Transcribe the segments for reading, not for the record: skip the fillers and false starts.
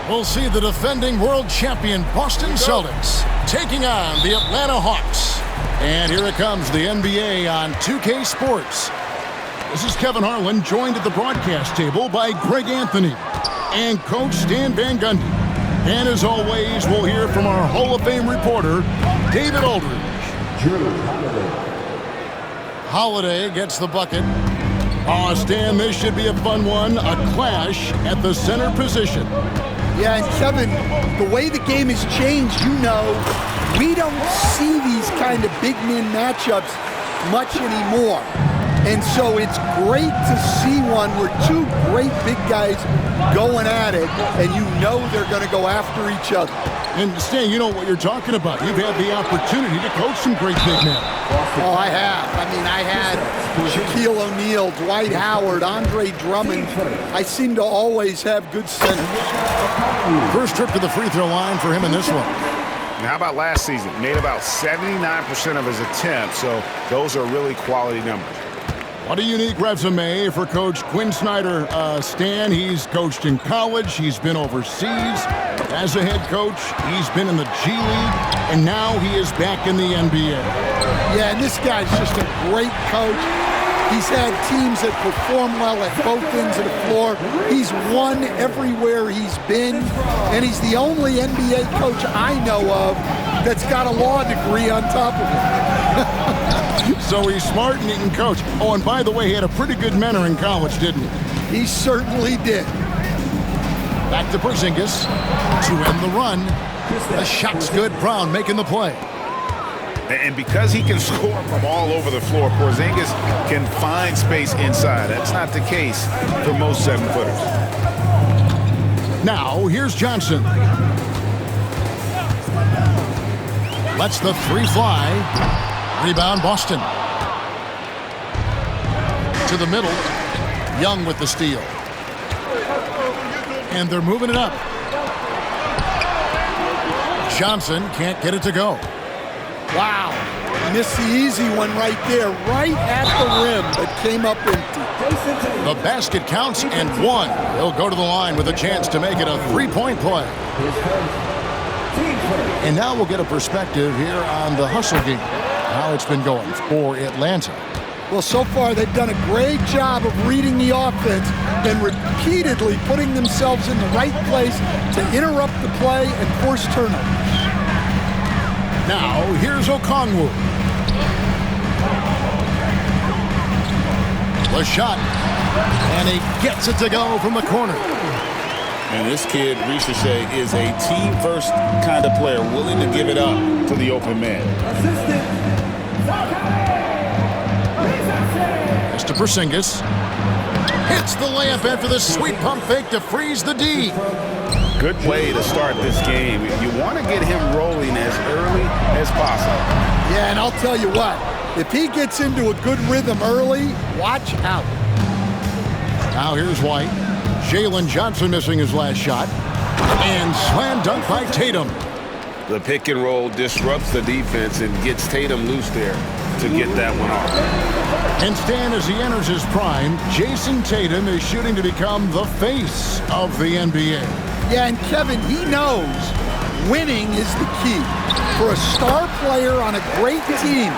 We'll see the defending world champion Boston Celtics taking on the Atlanta Hawks. And here it comes, the NBA on 2K Sports. This is Kevin Harlan, joined at the broadcast table by Greg Anthony and Coach Stan Van Gundy. And as always, we'll hear from our Hall of Fame reporter, David Aldridge. Holiday gets the bucket. Oh, Stan, this should be a fun one. A clash at the center position. Yeah, and Kevin, the way the game has changed, we don't see these kind of big men matchups much anymore. And so it's great to see one where two great big guys going at it, and they're going to go after each other. And Stan, you know what you're talking about. You've had the opportunity to coach some great big men. Oh, I have. I had Shaquille O'Neal, Dwight Howard, Andre Drummond. I seem to always have good centers. First trip to the free throw line for him in this one. And how about last season? Made about 79% of his attempts, so those are really quality numbers. What a unique resume for Coach Quinn Snyder. Stan, he's coached in college. He's been overseas as a head coach. He's been in the G League, and now he is back in the NBA. Yeah, and this guy's just a great coach. He's had teams that perform well at both ends of the floor. He's won everywhere he's been, and he's the only NBA coach I know of that's got a law degree on top of it. So he's smart and he can coach. Oh, and by the way, he had a pretty good mentor in college, didn't he? He certainly did. Back to Porzingis to end the run. The shot's good. Brown making the play. And because he can score from all over the floor, Porzingis can find space inside. That's not the case for most 7-footers. Now, here's Johnson. Lets the three fly. Rebound, Boston. To the middle. Young with the steal. And they're moving it up. Johnson can't get it to go. Wow. Missed the easy one right there, right at the rim, but came up empty. The basket counts and one. He'll go to the line with a chance to make it a three-point play. And now we'll get a perspective here on the hustle game. How it's been going for Atlanta. Well, so far they've done a great job of reading the offense and repeatedly putting themselves in the right place to interrupt the play and force turnovers. Now, here's Okongwu. The shot, and he gets it to go from the corner. And this kid, Ricochet, is a team-first kind of player, willing to give it up to the open man. Mr. Porzingis hits the layup after the sweet pump fake to freeze the D. Good way to start this game. You want to get him rolling as early as possible. Yeah, and I'll tell you what, if he gets into a good rhythm early, watch out. Now here's White. Jalen Johnson missing his last shot. And slam dunk by Tatum. The pick and roll disrupts the defense and gets Tatum loose there to get that one off. And Stan, as he enters his prime, Jason Tatum is shooting to become the face of the NBA. Yeah, and Kevin, he knows winning is the key. For a star player on a great team,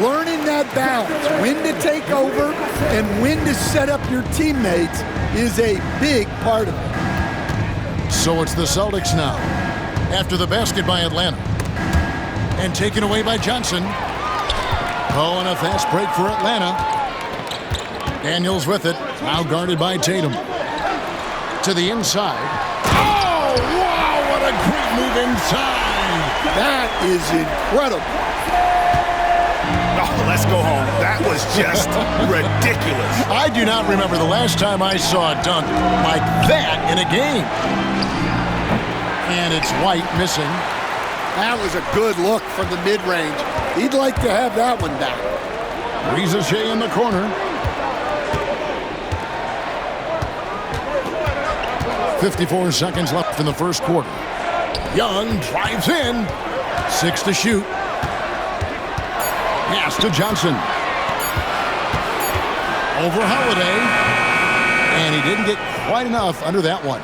learning that balance, when to take over and when to set up your teammates is a big part of it. So it's the Celtics now, after the basket by Atlanta. And taken away by Johnson. Oh, and a fast break for Atlanta. Daniels with it, now guarded by Tatum. To the inside. Oh, wow, what a great move inside. That is incredible. Oh, let's go home. That was just ridiculous. I do not remember the last time I saw a dunk like that in a game. And it's White missing. That was a good look from the mid-range. He'd like to have that one back. Ricochet in the corner. 54 seconds left in the first quarter. Young drives in. 6 to shoot. Pass to Johnson. Over Holiday. And he didn't get quite enough under that one.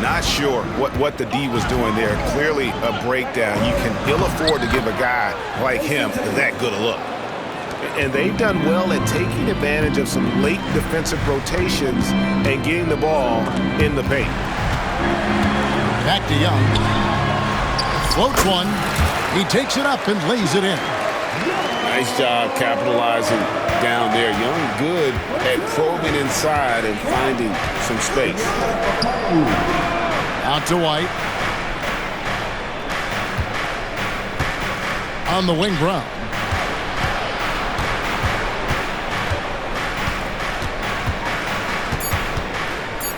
Not sure what the D was doing there. Clearly a breakdown. You can ill afford to give a guy like him that good a look. And they've done well at taking advantage of some late defensive rotations and getting the ball in the paint. Back to Young. Floats one. He takes it up and lays it in. Nice job capitalizing down there. Young good at probing inside and finding some space. Out to White. On the wing, Brown.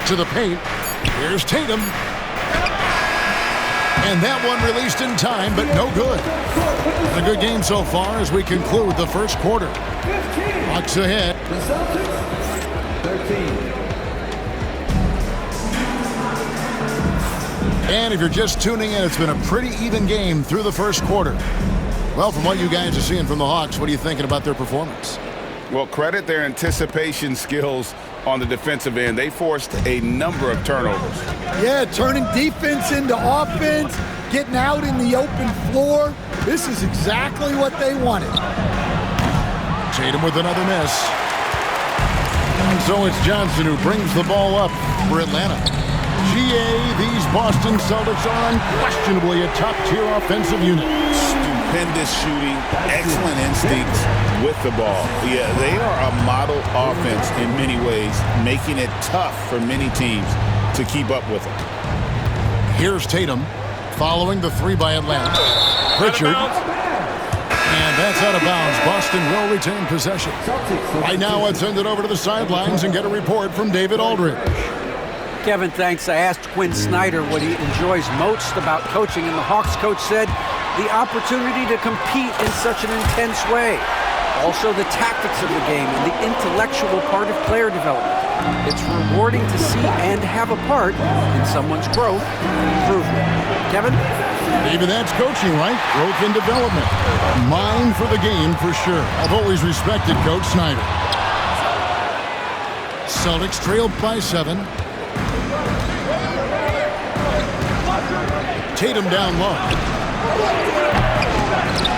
To the paint. Here's Tatum. And that one released in time, but no good. A good game so far as we conclude the first quarter. Bucks ahead. The Celtics, 13. And if you're just tuning in, it's been a pretty even game through the first quarter. Well, from what you guys are seeing from the Hawks, what are you thinking about their performance? Well, credit their anticipation skills on the defensive end. They forced a number of turnovers. Yeah, turning defense into offense, getting out in the open floor. This is exactly what they wanted. Tatum with another miss. And so it's Johnson who brings the ball up for Atlanta. GA, these Boston Celtics are unquestionably a top-tier offensive unit. Stupendous shooting, excellent instincts with the ball. Yeah, they are a model offense in many ways, making it tough for many teams to keep up with them. Here's Tatum following the three by Atlanta. Pritchard. And that's out of bounds. Boston will retain possession. Right now, let's send it over to the sidelines and get a report from David Aldridge. Kevin, thanks. I asked Quinn Snyder what he enjoys most about coaching, and the Hawks coach said the opportunity to compete in such an intense way. Also, the tactics of the game and the intellectual part of player development. It's rewarding to see and have a part in someone's growth and improvement. Kevin? Maybe that's coaching, right? Growth and development. Mind for the game for sure. I've always respected Coach Snyder. Celtics trailed by 7. Tatum down low.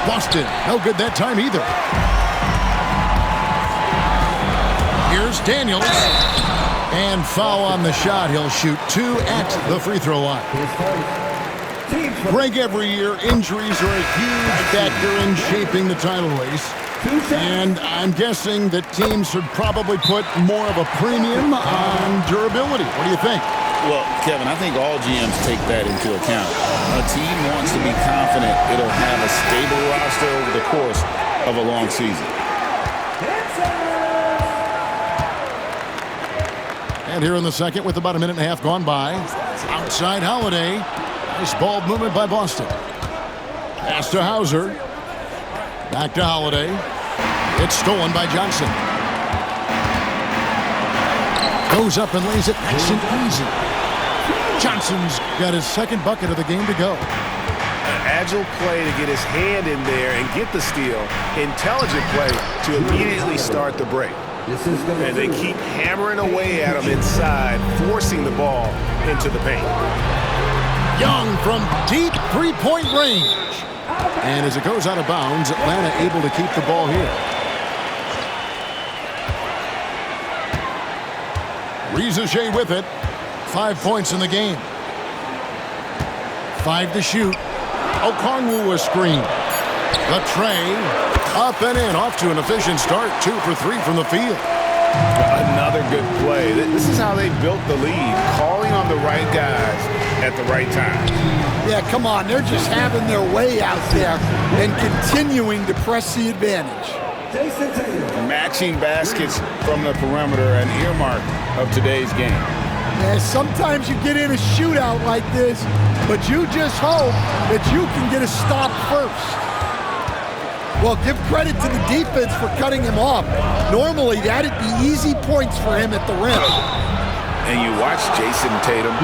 Boston, no good that time either. Here's Daniels. And foul on the shot. He'll shoot 2 at the free throw line. Greg, every year, injuries are a huge factor in shaping the title race. And I'm guessing that teams should probably put more of a premium on durability. What do you think? Well, Kevin, I think all GMs take that into account. A team wants to be confident it'll have a stable roster over the course of a long season. And here in the second with about a minute and a half gone by. Outside Holiday. Nice ball movement by Boston. Pass to Hauser. Back to Holiday. It's stolen by Johnson. Goes up and lays it nice and easy. Johnson's got his second bucket of the game to go. An agile play to get his hand in there and get the steal. Intelligent play to immediately start the break. And they keep hammering away at him inside, forcing the ball into the paint. Young from deep three-point range. And as it goes out of bounds, Atlanta able to keep the ball here. Rizachet with it. 5 points in the game. 5 to shoot. Okongwu a screen. The tray. Up and in. Off to an efficient start. 2 for 3 from the field. Another good play. This is how they built the lead. Calling on the right guys at the right time. Yeah, come on. They're just having their way out there and continuing to press the advantage. Matching baskets from the perimeter, an earmark of today's game. Yeah, sometimes you get in a shootout like this, but you just hope that you can get a stop first. Well, give credit to the defense for cutting him off. Normally, that'd be easy points for him at the rim. And you watch Jason Tatum,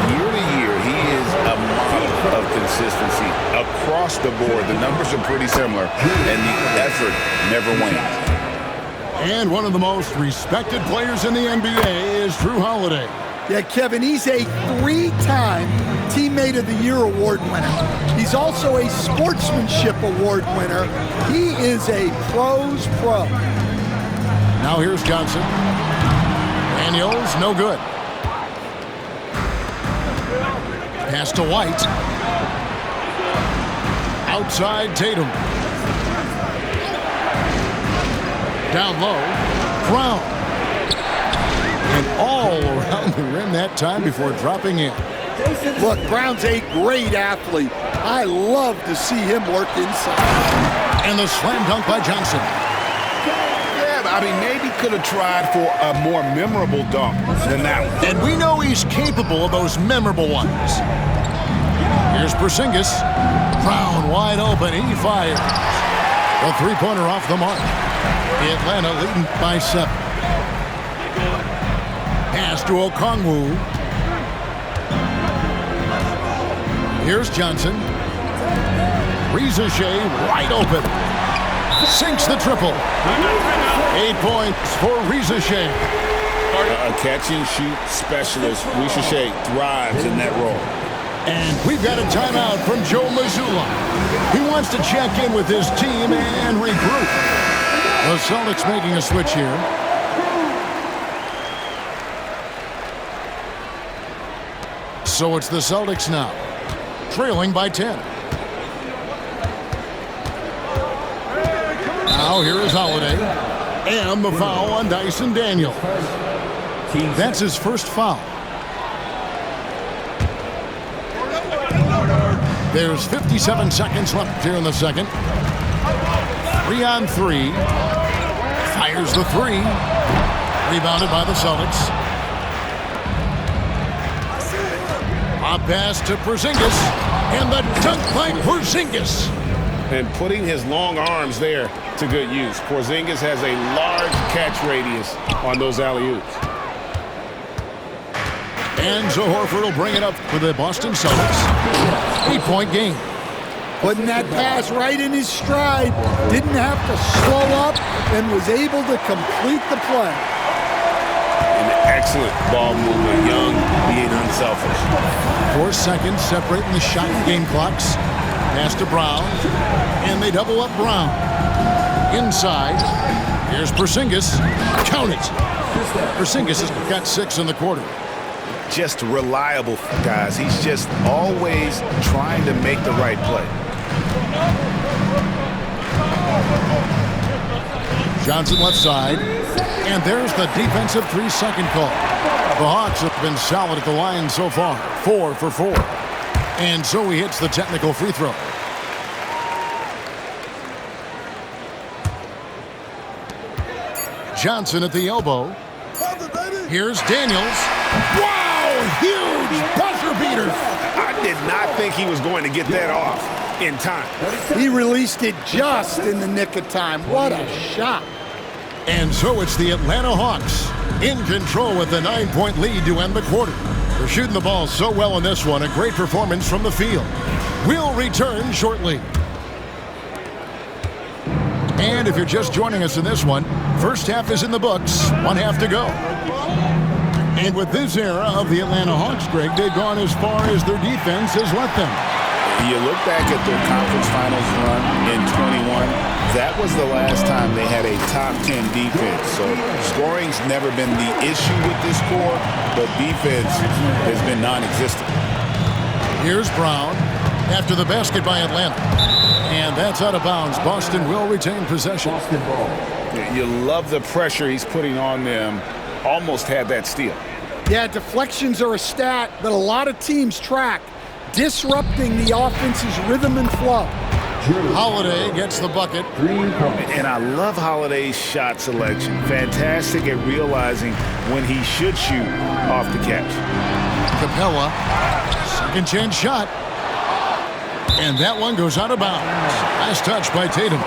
year to year, he is a model of consistency across the board. The numbers are pretty similar, and the effort never wanes. And one of the most respected players in the NBA is Jrue Holiday. Yeah, Kevin, he's a 3-time Teammate of the Year award winner. He's also a Sportsmanship Award winner. He is a pro's pro. Now here's Johnson. Daniels, no good. Pass to White. Outside Tatum. Down low, Brown. And all around the rim that time before dropping in. Look, Brown's a great athlete. I love to see him work inside. And the slam dunk by Johnson. Yeah, but I mean, maybe could have tried for a more memorable dunk than that one. And we know he's capable of those memorable ones. Here's Porzingis. Brown wide open. He fires. A three-pointer off the mark. Atlanta leading by 7. Pass to Okongwu. Here's Johnson. Reza Shea wide open. Sinks the triple. 8 points for Reza Shea. A catch-and-shoot specialist, Reza Shea, thrives in that role. And we've got a timeout from Joe Mazzulla. He wants to check in with his team and regroup. The Celtics making a switch here. So it's the Celtics now, trailing by 10. Now here is Holiday. And the foul on Dyson Daniels. That's his first foul. There's 57 seconds left here in the second. 3-on-3. Fires the 3. Rebounded by the Celtics. A pass to Porzingis. And the dunk by Porzingis. And putting his long arms there to good use. Porzingis has a large catch radius on those alley-oops. And Zo Horford will bring it up for the Boston Celtics. 8-point game. Putting that pass right in his stride. Didn't have to slow up and was able to complete the play. An excellent ball movement. Young, being unselfish. 4 seconds separating the shot and game clocks. Pass to Brown. And they double up Brown. Inside. Here's Porzingis. Count it. Porzingis has got 6 in the quarter. Just reliable, guys. He's just always trying to make the right play. Johnson left side. And there's the defensive 3-second call. The Hawks have been solid at the line so far. 4 for 4. And so he hits the technical free throw. Johnson at the elbow. Here's Daniels. Wow! Huge buzzer beater. I did not think he was going to get that off in time. He released it just in the nick of time. What a shot. And so it's the Atlanta Hawks in control with a 9-point lead to end the quarter. They're shooting the ball so well in this one. A great performance from the field. We'll return shortly. And if you're just joining us in this one, first half is in the books. 1 half to go. And with this era of the Atlanta Hawks, Greg, they've gone as far as their defense has let them. You look back at their conference finals run in 21, that was the last time they had a top 10 defense. So scoring's never been the issue with this core, but defense has been non-existent. Here's Brown after the basket by Atlanta. And that's out of bounds. Boston will retain possession. You love the pressure he's putting on them. Almost had that steal. Yeah, deflections are a stat that a lot of teams track, disrupting the offense's rhythm and flow. Holiday gets the bucket. And I love Holiday's shot selection. Fantastic at realizing when he should shoot off the catch. Capella, second chance shot. And that one goes out of bounds. Last touch by Tatum.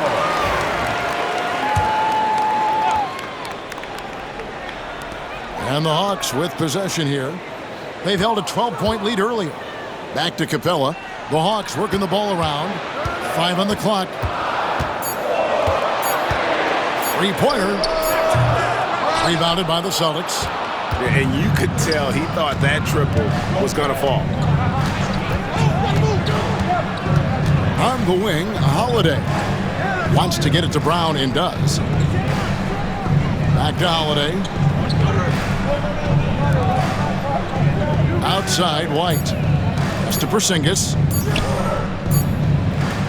And the Hawks with possession here. They've held a 12-point lead earlier. Back to Capella. The Hawks working the ball around. 5 on the clock. Three-pointer. Rebounded by the Celtics. And you could tell he thought that triple was going to fall. On the wing, Holiday. Wants to get it to Brown and does. Back to Holiday. Outside, White. Pass to Porzingis.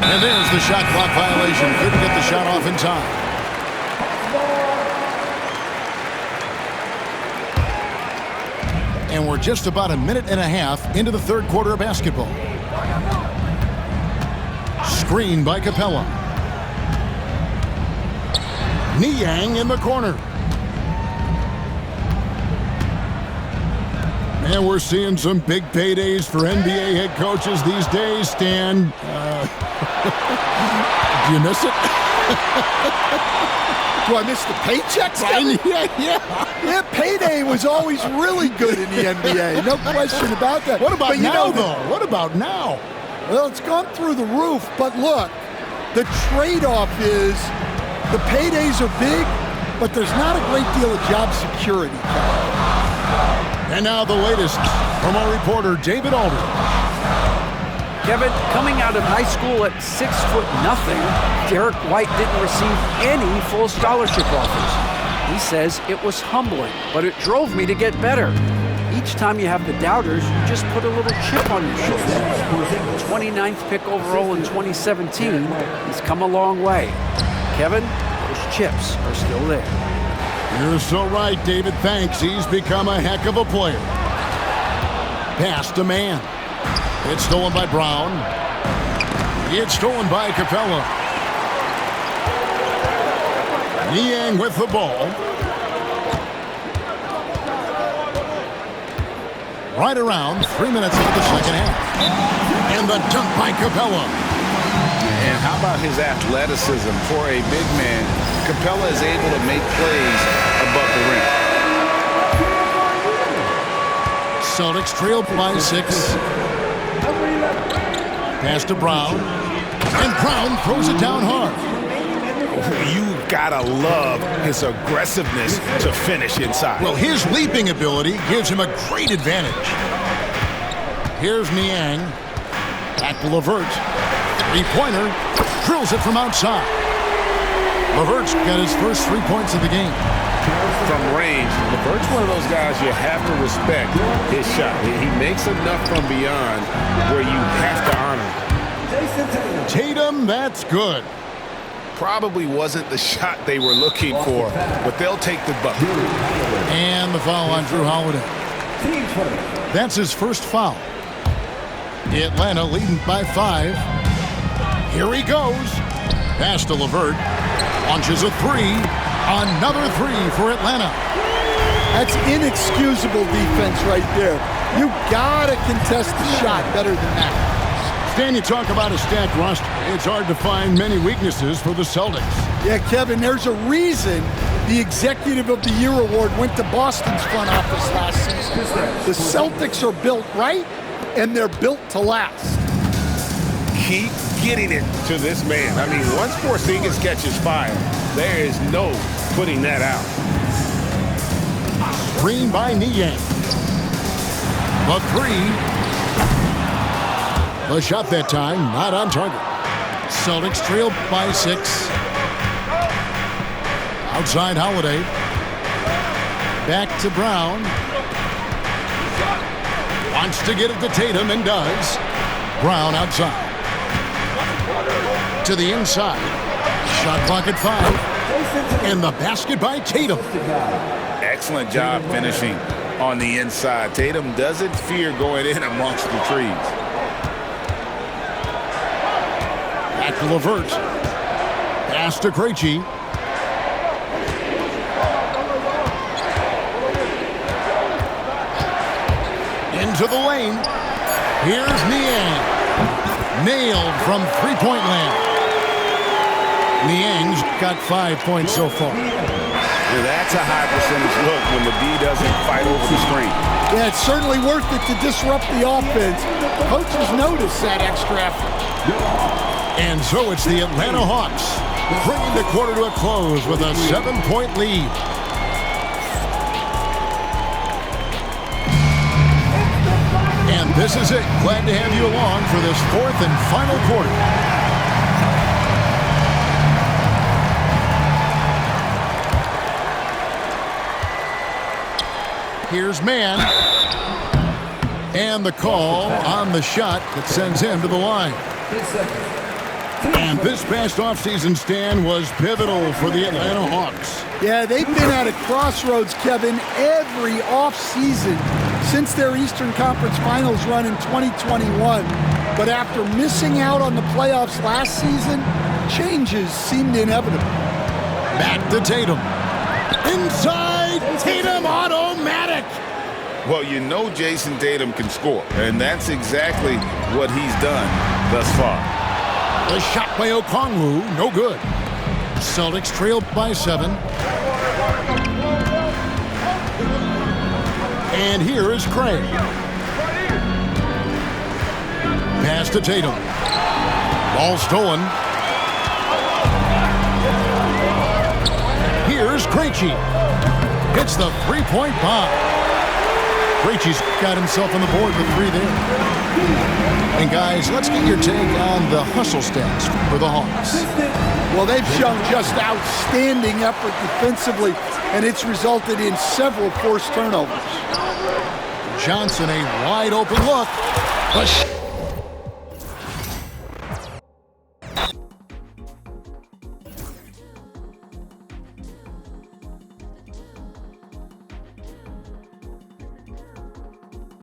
And there's the shot clock violation. Couldn't get the shot off in time. And we're just about a minute and a half into the third quarter of basketball. Screen by Capella. Niang in the corner. And we're seeing some big paydays for NBA head coaches these days, Stan. Do you miss it? Do I miss the paychecks? Yeah, payday was always really good in the NBA. No question about that. What about now, though? What about now? Well, it's gone through the roof, but look, the trade-off is the paydays are big, but there's not a great deal of job security. And now the latest from our reporter, David Aldridge. Kevin, coming out of high school at 6'0", Derek White didn't receive any full scholarship offers. He says it was humbling, but it drove me to get better. Each time you have the doubters, you just put a little chip on your shoulder. 29th pick overall in 2017, he's come a long way. Kevin, those chips are still there. You're so right, David. Thanks. He's become a heck of a player. Pass to man. It's stolen by Brown. It's stolen by Capella. Niang with the ball. Right around 3 minutes into the second half. And the dunk by Capella. And how about his athleticism for a big man? Capella is able to make plays above the rim. Celtics trail by 6. Pass to Brown. And Brown throws it down hard. You gotta love his aggressiveness to finish inside. Well, his leaping ability gives him a great advantage. Here's Niang. Back to LeVert. Three-pointer. Drills it from outside. LeVert's got his first 3 points of the game. From range, LeVert's one of those guys you have to respect his shot. He makes enough from beyond where you have to honor him. Tatum, that's good. Probably wasn't the shot they were looking for, but they'll take the bucket. And the foul on Drew Holiday. That's his first foul. Atlanta leading by 5. Here he goes. Pass to LeVert. Launches a 3. Another 3 for Atlanta. That's inexcusable defense right there. You gotta contest the shot better than that. Stan, you talk about a stacked roster. It's hard to find many weaknesses for the Celtics. Yeah, Kevin, there's a reason the Executive of the Year award went to Boston's front office last season. The Celtics are built right, and they're built to last. Keep getting it to this man. I mean, once Porzingis catches fire, there is no putting that out. Screen by Niang. The 3. The shot that time, not on target. Celtics trail by 6. Outside Holiday. Back to Brown. Wants to get it to Tatum and does. Brown outside. To the inside. Shot clock at 5. And the basket by Tatum. Excellent job finishing on the inside. Tatum doesn't fear going in amongst the trees. Back to LeVert. Pass to Krejci. Into the lane. Here's Niang. Nailed from three-point land. Niang's got 5 points so far. Yeah, that's a high percentage look when the D doesn't fight over the screen. Yeah, it's certainly worth it to disrupt the offense. Coaches notice that extra effort. And so it's the Atlanta Hawks bringing the quarter to a close with a 7-point lead. This is it. Glad to have you along for this fourth and final quarter. Here's Mann. And the call on the shot that sends him to the line. And this past offseason, Stan, was pivotal for the Atlanta Hawks. Yeah, they've been at a crossroads, Kevin, every offseason since their Eastern Conference Finals run in 2021. But after missing out on the playoffs last season, changes seemed inevitable. Back to Tatum. Inside, Tatum, automatic. Well, you know Jason Tatum can score, and that's exactly what he's done thus far. The shot by Okongwu, no good. Celtics trail by 7. And here is Craig. Pass to Tatum. Ball stolen. Here's Krejci. Hits the three-point bomb. Krejci's got himself on the board with 3 there. And guys, let's get your take on the hustle stats for the Hawks. Well, they've shown just outstanding effort defensively, and it's resulted in several forced turnovers. Johnson, a wide open look.